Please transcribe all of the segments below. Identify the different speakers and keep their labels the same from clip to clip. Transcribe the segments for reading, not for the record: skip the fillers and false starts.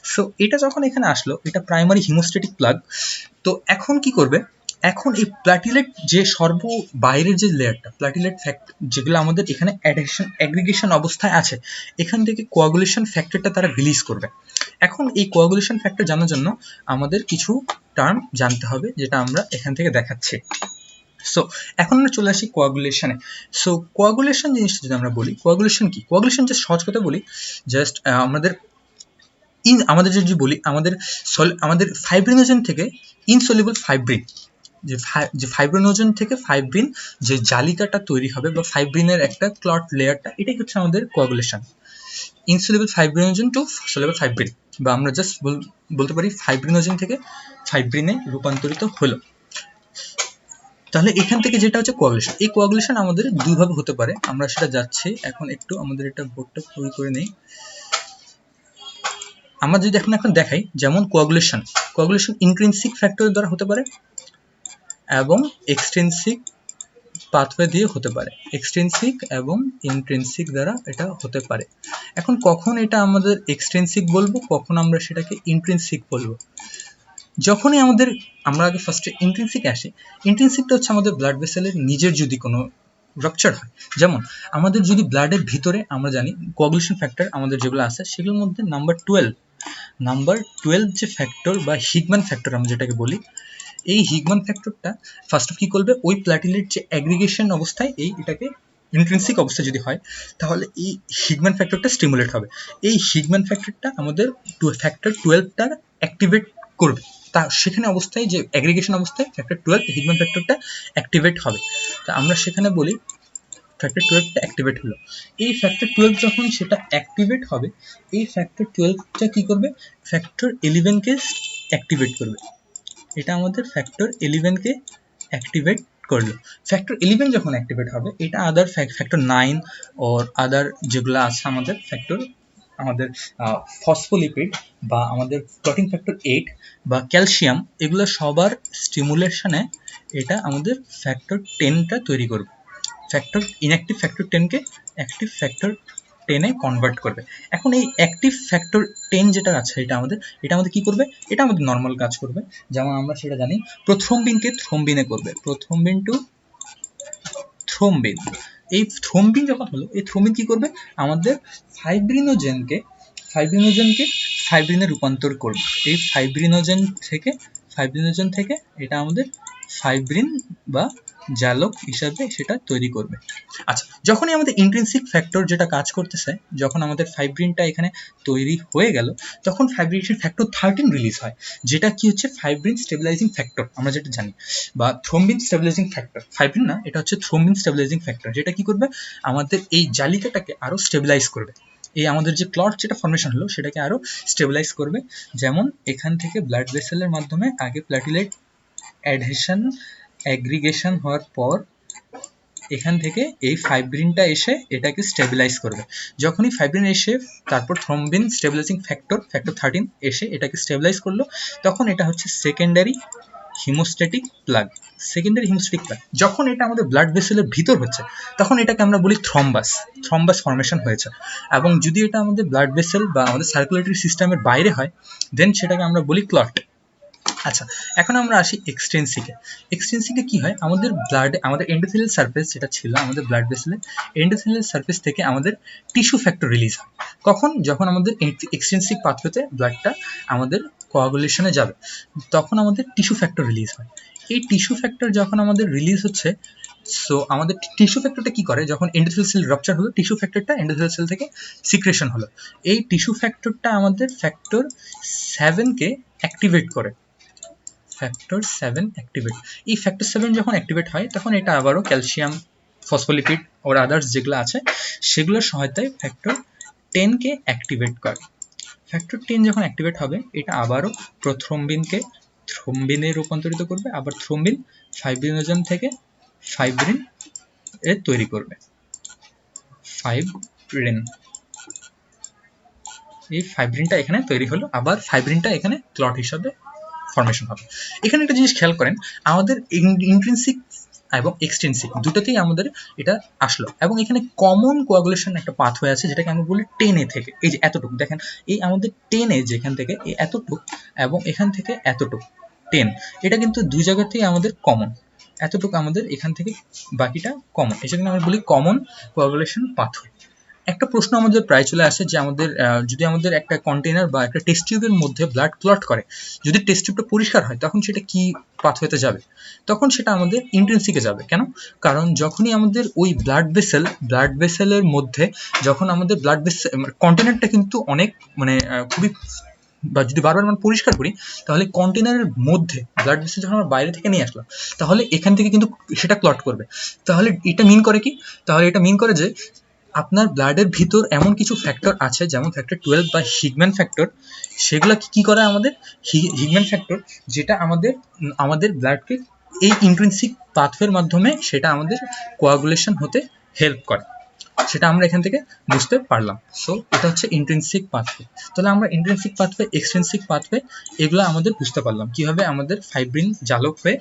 Speaker 1: So এটা যখন এখানে আসলো, এটা প্রাইমারি হিমোস্ট্যাটিক প্লাগ। তো এখন কি করবে, এখন এই প্লাটিলেট যে সর্ব বাইরের যে লেয়ারটা, প্লাটিলেট ফ্যাক্ট যেগুলো আমাদের এখানে অ্যাডহেশন অ্যাগ্রিগেশন অবস্থায় আছে, এখান থেকে কোয়াগুলেশন ফ্যাক্টরটা তারা রিলিজ করবে। এখন এই কোয়াগুলেশন ফ্যাক্টর জানার জন্য আমাদের কিছু টার্ম জানতে হবে, যেটা আমরা এখান থেকে দেখাচ্ছি। সো এখন আমরা চলে আসি কোয়াগুলেশনে। সো কোয়াগুলেশন জিনিসটা যদি আমরা বলি, কোয়াগুলেশন কি? কোয়াগুলেশন জাস্ট সহজ কথা বলি, জাস্ট আমাদের যদি বলি, আমাদের ফাইব্রিনোজেন থেকে ইনসলিবল ফাইব্রিন, যে ফাইব্রিনোজেন থেকে ফাইব্রিন যে জালিকাটা তৈরি হবে বা ফাইব্রিনের একটা ক্লট লেয়ারটা, এটাই হচ্ছে আমাদের coagulation. Insoluble fibrinogen to soluble fibrin, বা আমরা জাস্ট বলতে পারি ফাইব্রিনোজেন থেকে ফাইব্রিনে রূপান্তরিত হলো। তাহলে এখান থেকে যেটা হচ্ছে কোয়াগুলেশন, এই কোয়াগুলেশন আমাদের দুইভাবে হতে পারে, আমরা সেটা যাচ্ছি এখন। একটু আমাদের এটা বোর্ডটা তৈরি করে নেই। আমরা যদি এখন দেখাই, যেমন কোয়াগুলেশন ইন্ট্রিনসিক ফ্যাক্টরের দ্বারা হতে পারে এবং এক্সট্রিনসিক পাথওয়ে দিয়ে হতে পারে। এক্সট্রিনসিক এবং ইন্ট্রিনসিক দ্বারা এটা হতে পারে। এখন কখন এটা আমাদের এক্সট্রিনসিক বলবো, কখন আমরা সেটাকে ইন্ট্রিনসিক বলবো? যখনই আমরা আগে ফার্স্টে ইন্ট্রিনসিক আসি। ইন্ট্রিনসিকটা হচ্ছে আমাদের ব্লাড ভেসেলের নিজের যদি কোনো রাপচার হয়, যেমন আমাদের যদি ব্লাডের ভিতরে আমরা জানি কোয়াগুলেশন ফ্যাক্টর আমাদের যেগুলো আছে সেগুলোর মধ্যে নাম্বার 12 যে ফ্যাক্টর বা হিগম্যান ফ্যাক্টর আমরা যেটাকে বলি, এই হিগম্যান ফ্যাক্টরটা ফার্স্ট অফ কি করবে, ওই প্ল্যাটিলেট যে অ্যাগ্রিগেশন অবস্থায় এটাকে ইন্ট্রিনসিক অবস্থা যদি হয়, তাহলে এই হিগম্যান ফ্যাক্টরটা স্টিমুলেট হবে। এই হিগম্যান ফ্যাক্টরটা আমাদের ফ্যাক্টর 12টা অ্যাক্টিভেট করবে। তা সেখানে অবস্থায় যে অ্যাগ্রিগেশন অবস্থায় ফ্যাক্টর 12 হিগম্যান ফ্যাক্টরটা অ্যাক্টিভেট হবে। তা আমরা সেখানে বলি ফ্যাক্টর 12টা অ্যাক্টিভেট হলো। এই ফ্যাক্টর 12 যখন সেটা অ্যাক্টিভেট হবে, এই ফ্যাক্টর 12টা কি করবে, ফ্যাক্টর 11কে অ্যাক্টিভেট করবে। এটা আমাদের ফ্যাক্টর 11কে অ্যাক্টিভেট করলো। ফ্যাক্টর 11 যখন অ্যাক্টিভেট হবে, এটা আদার ফ্যাক্টর 9 ওর আদার যেগুলো আছে আমাদের ফ্যাক্টর, আমাদের ফসফোলিপিড বা আমাদের ক্লটিং ফ্যাক্টর 8 বা ক্যালসিয়াম, এগুলো সবার স্টিমুলেশনে এটা আমাদের ফ্যাক্টর 10টা তৈরি করবে। ইনঅ্যাক্টিভ ফ্যাক্টর 10কে অ্যাক্টিভ ফ্যাক্টর 10-এ কনভার্ট করবে। এখন এই অ্যাক্টিভ ফ্যাক্টর 10 যেটা আছে, এটা আমাদের কি করবে, এটা আমাদের নর্মাল কাজ করবে। যেমন আমরা সেটা জানি, প্রথ্রম্বিনকে থ্রম্বিনে করবে, প্রথ্রম্বিন টু থ্রম্বিন। এই থ্রম্বিন যখন হলো, এই থ্রম্বিন কি করবে, আমাদের ফাইব্রিনোজেনকে ফাইব্রিনে রূপান্তর করবে। এই ফাইব্রিনোজেন থেকে এটা আমাদের ফাইব্রিন বা জালক হিসাবে সেটা তৈরি করবে। আচ্ছা, যখনই আমাদের ইন্ট্রিনসিক ফ্যাক্টর যেটা কাজ করতেছে, যখন আমাদের ফাইব্রিনটা এখানে তৈরি হয়ে গেল, তখন ফাইব্রিনেশন ফ্যাক্টর 13 রিলিজ হয়, যেটা কি হচ্ছে ফাইব্রিন স্টেবিলাইজিং ফ্যাক্টর আমরা যেটা জানি, বা থ্রম্বিন স্টেবিলাইজিং ফ্যাক্টর। ফাইব্রিন না, এটা হচ্ছে থ্রম্বিন স্টেবিলাইজিং ফ্যাক্টর, যেটা কি করবে, আমাদের এই জালিকাটাকে আরো স্টেবিলাইজ করবে। এই আমাদের যে ক্লট যেটা ফর্মেশন হলো সেটাকে আরো স্টেবিলাইজ করবে। যেমন এখান থেকে ব্লাড ভেসেলের মাধ্যমে আগে প্ল্যাটিলেট অ্যাগ্রিগেশন হওয়ার পর এখান থেকে এই ফাইব্রিনটা এসে এটাকে স্টেবিলাইজ করবে। যখনই ফাইব্রিন এসে তারপর থ্রম্বিন স্টেবিলাইজিং ফ্যাক্টর 13 এসে এটাকে স্টেবিলাইজ করলো, তখন এটা হচ্ছে সেকেন্ডারি হিমোস্ট্যাটিক প্লাগ। যখন এটা আমাদের ব্লাড ভেসেলের ভিতর হচ্ছে, তখন এটাকে আমরা বলি থ্রম্বাস ফর্মেশন হয়েছে। এবং যদি এটা আমাদের ব্লাড ভেসেল বা আমাদের সার্কুলেটরি সিস্টেমের বাইরে হয়, দেন সেটাকে আমরা বলি ক্লট। আচ্ছা, এখন আমরা আসি এক্সটেন্সিকে কি হয়, আমাদের এন্ডোথেলিয়াল সারফেস যেটা ছিল আমাদের ব্লাড ভেসেলের, এন্ডোথেলিয়াল সারফেস থেকে আমাদের টিস্যু ফ্যাক্টর রিলিজ হয়। যখন আমাদের এক্সটেন্সিক পাথওয়েতে ব্লাডটা আমাদের কোয়াগুলেশনে যাবে, তখন আমাদের টিস্যু ফ্যাক্টর রিলিজ হয়। এই টিস্যু ফ্যাক্টর যখন আমাদের রিলিজ হচ্ছে, সো আমাদের টিস্যু ফ্যাক্টরটা কি করে, যখন এন্ডোথেলিয়াল সেল রাপচার হলো, টিস্যু ফ্যাক্টরটা এন্ডোথেলিয়াল সেল থেকে সিক্রেশন হলো। এই টিস্যু ফ্যাক্টরটা আমাদের ফ্যাক্টর 7কে অ্যাক্টিভেট করে। Factor 7 activate. এই ফ্যাক্টর 7 যখন অ্যাক্টিভেট হয়, তখন এটা আবারও ক্যালসিয়াম, ফসফোলিপিড ওর আদার্স যেগুলো আছে সেগুলোর সহায়তায় ফ্যাক্টর 10কে অ্যাক্টিভেট করে। ফ্যাক্টর 10 যখন অ্যাক্টিভেট হবে, এটা আবারও প্রথ্রম্বিনকে থ্রম্বিনে রূপান্তরিত করবে, আবার থ্রম্বিন ফাইব্রিনোজেন থেকে ফাইব্রিন এর তৈরি করবে। এই ফাইব্রিনটা এখানে তৈরি হলো, আবার ফাইব্রিনটা এখানে ক্লট হিসাবে ফর্মেশন হবে। এখানে একটা জিনিস খেয়াল করেন, আমাদের ইন্ট্রিনসিক এবং এক্সটেন্সিভ দুটোতেই আমাদের এটা আসলো। এবং এখানে কমন কোয়াগুলেশন একটা পাথওয়ে আছে যেটাকে আমরা বলি 10A থেকে, এই যে এতটুকু দেখেন, এই আমাদের 10A যেখান থেকে এই এতটুকু এবং এখান থেকে এতটুকু 10, এটা কিন্তু দুই জায়গাতেই আমাদের কমন, এতটুকু আমাদের এখান থেকে বাকিটা কমন, এই জন্য আমরা বলি কমন কোয়াগুলেশন পাথওয়ে। একটা প্রশ্ন আমাদের প্রায় চলে আসে যে আমাদের যদি আমাদের একটা কন্টেনার বা একটা টেস্ট টিউবের মধ্যে ব্লাড ক্লট করে, যদি টেস্ট টিউবটা পরিষ্কার হয় তখন সেটা কি পাথওয়েতে যাবে? তখন সেটা আমাদের ইন্ট্রিনসিকে যাবে। কেন? কারণ যখনই আমাদের ওই ব্লাড ভেসেলের মধ্যে যখন আমাদের ব্লাড ভেসেল কন্টেনারটা কিন্তু অনেক মানে খুবই, বা যদি বারবার আমরা পরিষ্কার করি তাহলে কন্টেনারের মধ্যে ব্লাড ভেসেল যখন আমরা বাইরে থেকে নিয়ে আসলাম তাহলে এখান থেকে কিন্তু সেটা ক্লট করবে। তাহলে এটা মিন করে কি? তাহলে এটা মিন করে যে আপনার ব্লাডের ভিতর এমন কিছু ফ্যাক্টর আছে যেমন ফ্যাক্টর 12 বা হিগম্যান ফ্যাক্টর, সেগুলো কি করে আমাদের হিগম্যান ফ্যাক্টর, যেটা আমাদের ব্লাডকে এই ইন্ট্রিনসিক পাথওয়ের মাধ্যমে সেটা আমাদের কোয়াগুলেশন হতে হেল্প করে, সেটা আমরা এখান থেকে বুঝতে পারলাম। সো এটা হচ্ছে ইন্ট্রিনসিক পাথওয়ে। তাহলে আমরা ইন্ট্রিনসিক পাথওয়ে, এক্সট্রিনসিক পাথওয়ে এগুলো আমাদের বুঝতে পারলাম কিভাবে আমাদের ফাইব্রিন জালক হয়ে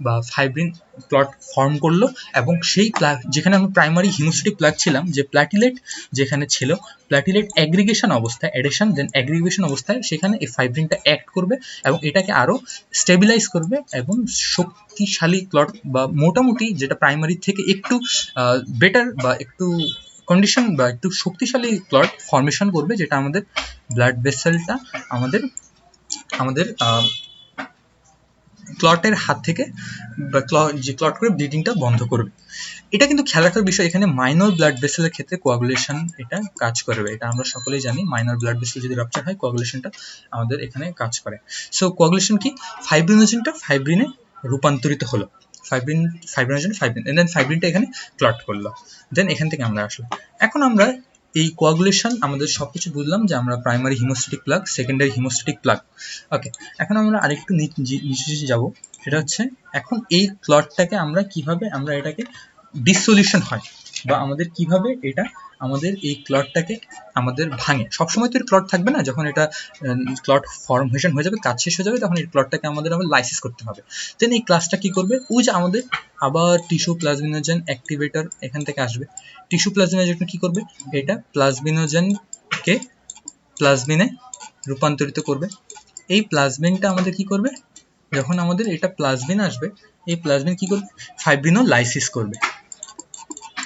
Speaker 1: বা ফাইব্রিন প্লট ফর্ম করলো, এবং সেই প্লাগ যেখানে আমরা প্রাইমারি হিমোস্ট্যাটিক প্লাগ ছিলাম, যে প্ল্যাটিলেট যেখানে ছিল, প্ল্যাটিলেট অ্যাগ্রিগেশন অবস্থায়, অ্যাডিশন দেন অ্যাগ্রিগেশন অবস্থায় সেখানে এই ফাইব্রিনটা অ্যাক্ট করবে এবং এটাকে আরো স্টেবিলাইজ করবে এবং শক্তিশালী ক্লট বা মোটামুটি যেটা প্রাইমারি থেকে একটু বেটার বা একটু কন্ডিশন বা একটু শক্তিশালী ক্লট ফর্মেশন করবে, যেটা আমাদের ব্লাড ভেসেলটা আমাদের আমাদের ক্লটের হাত থেকে বা যে ক্লট করে ব্লিডিংটা বন্ধ করবে। এটা কিন্তু খেয়াল রাখার বিষয়, এখানে মাইনর ব্লাড ভেসেলের ক্ষেত্রে কোয়াগুলেশন এটা কাজ করবে, এটা আমরা সকলেই জানি। মাইনর ব্লাড ভেসেল যদি রাপচার হয় কোয়াগুলেশনটা আমাদের এখানে কাজ করে। সো কোয়াগুলেশন কি? ফাইব্রিনোজেনটা ফাইব্রিনে রূপান্তরিত হলো, ফাইব্রিনোজেন দেন ফাইব্রিনটা এখানে ক্লট করলো, দেন এখান থেকে আমরা আসলো। এখন আমরা এই কোয়াগুলেশন আমাদের সবকিছু বুঝলাম যে আমরা primary hemostatic plug, secondary hemostatic plug. Okay, এখন আমরা আরেকটু নিচে যাব, সেটা হচ্ছে এখন এই ক্লটটাকে আমরা কিভাবে আমরা এটাকে ডিসসলিউশন হয় বা আমাদের কিভাবে এটা আমাদের এই ক্লটটাকে আমাদের ভাঙে। সবসময় তো এর ক্লট থাকবে না, যখন এটা ক্লট ফর্মেশন হয়ে যাবে, কাজ শেষ হয়ে যাবে, তখন এই ক্লটটাকে আমাদের আবার লাইসিস করতে হবে। দেন এই ক্লাসটা কি করবে, ওই যে আমাদের আবার টিস্যু প্লাজমিনোজেন অ্যাক্টিভেটর এখান থেকে আসবে। টিস্যু প্লাজমিনোজেন কি করবে, এটা প্লাজমিনোজেনকে প্লাজমিনে রূপান্তরিত করবে। এই প্লাজমিনটা আমাদের কি করবে, যখন আমাদের এটা প্লাজমিন আসবে, এই প্লাজমিন কি করবে, ফাইব্রিনোলাইসিস করবে।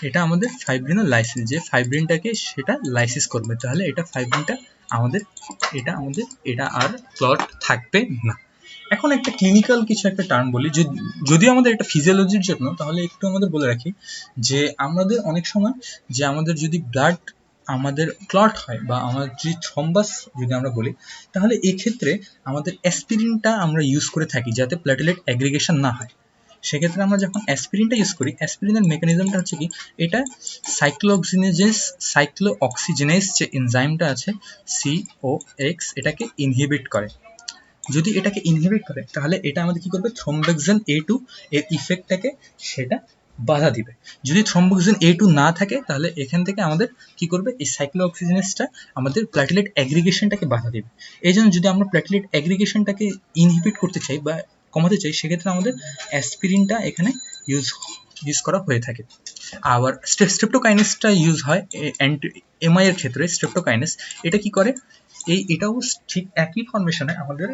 Speaker 1: এটা আমাদের ফাইব্রিনোলাইসিস, যে ফাইব্রিনটাকে সেটা লাইসিস করবে, তাহলে এটা ফাইব্রিনটা আমাদের এটা আর ক্লট থাকবে না। এখন একটা ক্লিনিক্যাল কিছু একটা টার্ম বলি, যদিও আমাদের এটা ফিজিওলজির জন্য, তাহলে একটু আমাদের বলে রাখি যে আমাদের অনেক সময় যে আমাদের যদি ব্লাড আমাদের ক্লট হয় বা আমাদের যদি থ্রম্বাস যদি আমরা বলি, তাহলে এক্ষেত্রে আমাদের অ্যাসপিরিনটা আমরা ইউজ করে থাকি যাতে প্ল্যাটেলেট অ্যাগ্রিগেশন না হয়। সেক্ষেত্রে আমরা যখন অ্যাসপিরিনটা ইউজ করি, অ্যাসপিরিনের মেকানিজমটা হচ্ছে কি, এটা সাইক্লোঅক্সিজেনেজ যে এনজাইমটা আছে COX, এটাকে ইনহিবিট করে। যদি এটাকে ইনহিবিট করে তাহলে এটা আমাদের কি করবে, থ্রম্বোক্সিন A2 এর ইফেক্টটাকে সেটা বাধা দিবে। যদি থ্রম্বোক্সিন A2 না থাকে তাহলে এখান থেকে আমাদের কি করবে, এই সাইক্লোঅক্সিজেনেজটা আমাদের প্ল্যাটেলেট অ্যাগ্রিগেশনটাকে বাধা দিবে। এই জন্য যদি আমরা প্ল্যাটেলেট অ্যাগ্রিগেশনটাকে ইনহিবিট করতে চাই বা কমাতে চাই, সেক্ষেত্রে আমাদের অ্যাসপিরিনটা এখানে ইউজ করা হয়ে থাকে। আবার স্ট্রেপ্টোকাইনেসটা ইউজ হয় এমআই এর ক্ষেত্রে। স্ট্রেপ্টোকাইনেস এটা কি করে, এটাও ঠিক একই ফর্মেশনে আমাদের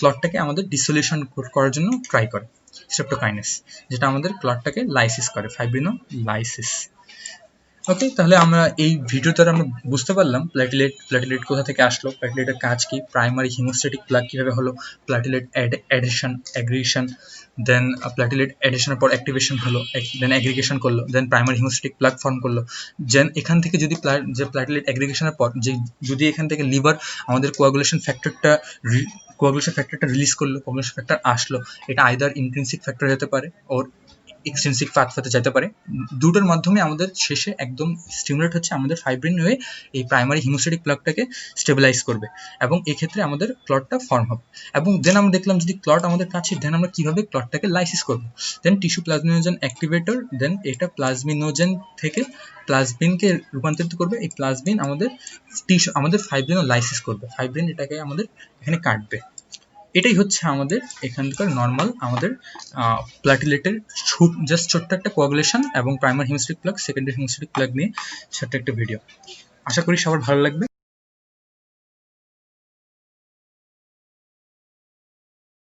Speaker 1: ক্লটটাকে আমাদের ডিসোলিউশন করার জন্য ট্রাই করে স্ট্রেপ্টোকাইনেস, যেটা আমাদের ক্লটটাকে লাইসিস করে, ফাইব্রিনোলাইসিস। ওকে, তাহলে আমরা এই ভিডিও দ্বারা আমরা বুঝতে পারলাম প্ল্যাটিলেট কোথা থেকে আসলো, প্ল্যাটিলেটের কাজ কি, প্রাইমারি হিমোস্ট্যাটিক প্লাগ কিভাবে হলো, প্ল্যাটিলেট অ্যাডিশন অ্যাগ্রিগেশন, দেন প্ল্যাটিলেট অ্যাডিশনের পর অ্যাক্টিভেশন হলো, দেন অ্যাগ্রিগেশন করলো, দেন প্রাইমারি হিমোস্ট্যাটিক প্লাগ ফর্ম করলো। দেন এখান থেকে যদি প্ল্যাটিলেট অ্যাগ্রিগেশনের পর যদি এখান থেকে লিভার আমাদের কোয়াগুলেশন ফ্যাক্টরটা রিলিজ করলো, কোয়াগুলেশন ফ্যাক্টর আসলো, এটা আইদার ইন্ট্রিনসিক ফ্যাক্টর হতে পারে ওর এক্সট্রিনসিক পাথওয়েতে যেতে পারে। দুটোর মাধ্যমে আমাদের শেষে একদম স্টিমুলেট হচ্ছে আমাদের ফাইব্রিন হয়ে এই প্রাইমারি হিমোস্ট্যাটিক প্লাগটাকে স্টেবিলাইজ করবে এবং এক্ষেত্রে আমাদের ক্লটটা ফর্ম হবে। এবং দেন আমরা দেখলাম যদি ক্লট আমাদের কাছে, দেন আমরা কিভাবে ক্লটটাকে লাইসিস করব। দেন টিস্যু প্লাজমিনোজেন অ্যাক্টিভেটর, দেন এটা প্লাজমিনোজেন থেকে প্লাজমিনকে রূপান্তরিত করবে। এই প্লাজমিন আমাদের ফাইব্রিনোলাইসিস করবে, ফাইব্রিন এটাকে আমাদের এখানে কাটবে। এটাই হচ্ছে আমাদের এখানকার নর্মাল আমাদের প্লাটিলেটের জাস্ট ছোট্ট একটা কোয়াগুলেশন এবং primary haemostatic plug, secondary haemostatic plug নিয়ে ছোট্ট একটা ভিডিও। আশা করি সবার ভালো লাগবে।